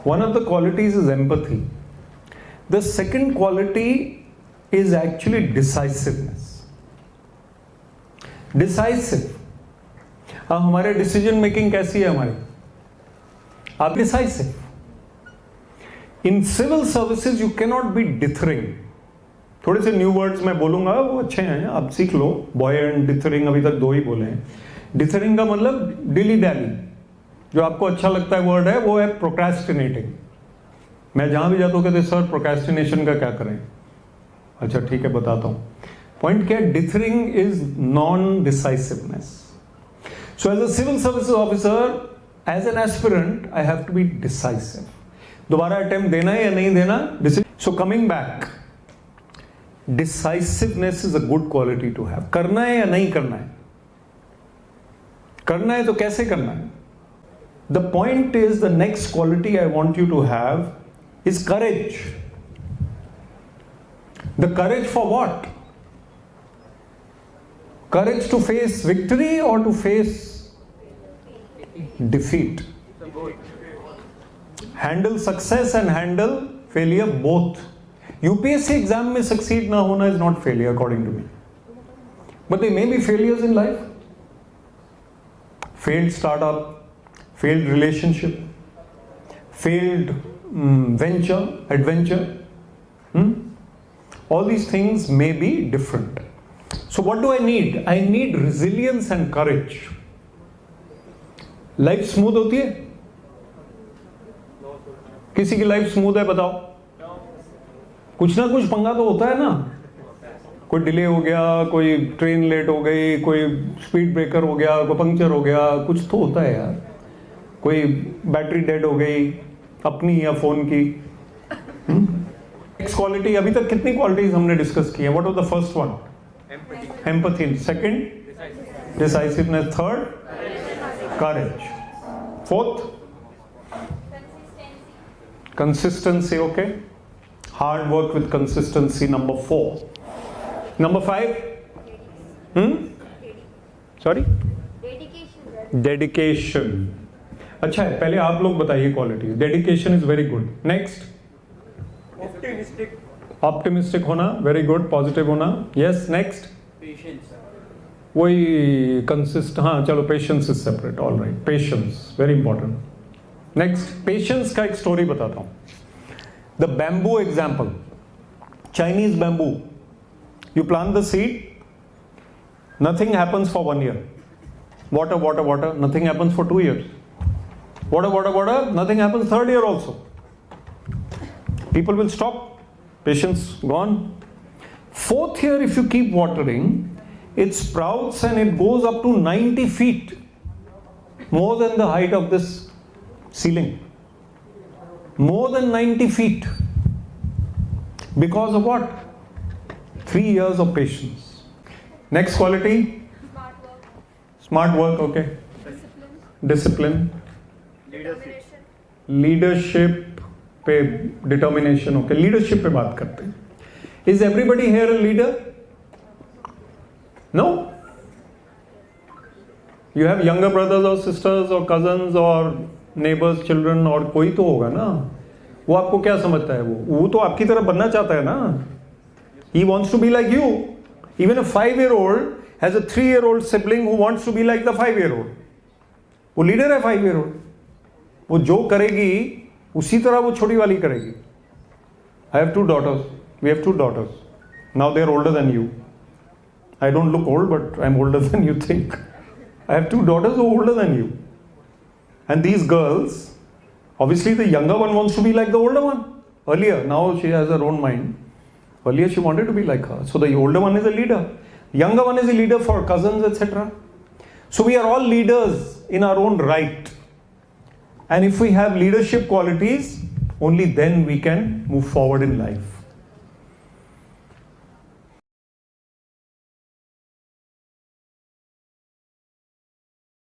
One of the qualities is empathy. The second quality is actually decisiveness. Decisive. अब हमारे decision making कैसी है हमारी? आप decisive. In civil services you cannot be dithering. थोड़े से न्यू वर्ड्स मैं बोलूंगा, वो अच्छे हैं, आप सीख लो. बॉय एंड डिथरिंग अभी तक दो ही बोले हैं. डिथरिंग का मतलब डिली डैली. जो आपको अच्छा लगता है वर्ड है वो है प्रोक्रेस्टिनेटिंग. मैं जहां भी जाता हूँ कहते सर प्रोक्रेस्टिनेशन का क्या करें? अच्छा ठीक है बताता हूँ. पॉइंट क्या है? Dithering is non decisiveness. So as a civil services officer, as an aspirant, I have to be decisive. दोबारा अटेम्प्ट देना है या नहीं देना. So coming back, decisiveness is a good quality to have. करना है या नहीं करना है? करना है तो कैसे करना है? The point is, the next quality I want you to have is courage. The courage for what? Courage to face victory or to face defeat? Handle success and handle failure both. UPSC exam में succeed ना होना is not failure according to me. But there may be failures in life. Failed startup, failed relationship, failed venture, adventure. All these things may be different. So what do I need? I need resilience and courage. Life smooth होती है? किसी की life smooth है बताओ? कुछ ना कुछ पंगा तो होता है ना. कोई डिले हो गया, कोई ट्रेन लेट हो गई, कोई स्पीड ब्रेकर हो गया, कोई पंक्चर हो गया, कुछ तो होता है यार. कोई बैटरी डेड हो गई अपनी या फोन की. नेक्स्ट क्वालिटी, अभी तक कितनी क्वालिटीज हमने डिस्कस की है? What was the first one? Empathy. Second decisiveness. Third courage. Fourth consistency. Okay, hard work with consistency. Number 4. Number 5 sorry, dedication. अच्छा है, पहले आप लोग बताइए qualities. Dedication is very good. Next, optimistic होना. Very good. पॉजिटिव होना. Yes. Next, patience. वही consist. हाँ चलो, patience is separate. All right, patience very important. Next, patience का एक स्टोरी बताता हूं. The bamboo example. Chinese bamboo. You plant the seed, nothing happens for 1 year. Water water water, nothing happens for 2 years. Water, water, water, nothing happens 3rd year also. People will stop. Patience gone. 4th year, if you keep watering, it sprouts and it goes up to 90 feet. More than the height of this ceiling. More than 90 feet. Because of what? 3 years of patience. Next quality? Smart work. Smart work, okay. Discipline. Leadership पे determination. Okay, leadership पे बात करते हैं. Is everybody here a leader? No. You have younger brothers और sisters और cousins और neighbours children, और कोई तो होगा ना. वो आपको क्या समझता है? वो तो आपकी तरह बनना चाहता है ना. He wants to be like you. Even a 5-year-old has a 3-year-old sibling who wants to be like the 5-year-old. वो लीडर है 5-year-old. वो जो करेगी उसी तरह वो छोटी वाली करेगी. I have 2 daughters. We have 2 daughters. Now they are older than you. I don't look old but I am older than you think. I have 2 daughters who are older than you. And these girls, obviously the younger one wants to be like the older one. Earlier, now she has her own mind. Earlier she wanted to be like her. So the older one is a leader. Younger one is a leader for cousins, etc. So we are all leaders in our own right. And if we have leadership qualities, only then we can move forward in life.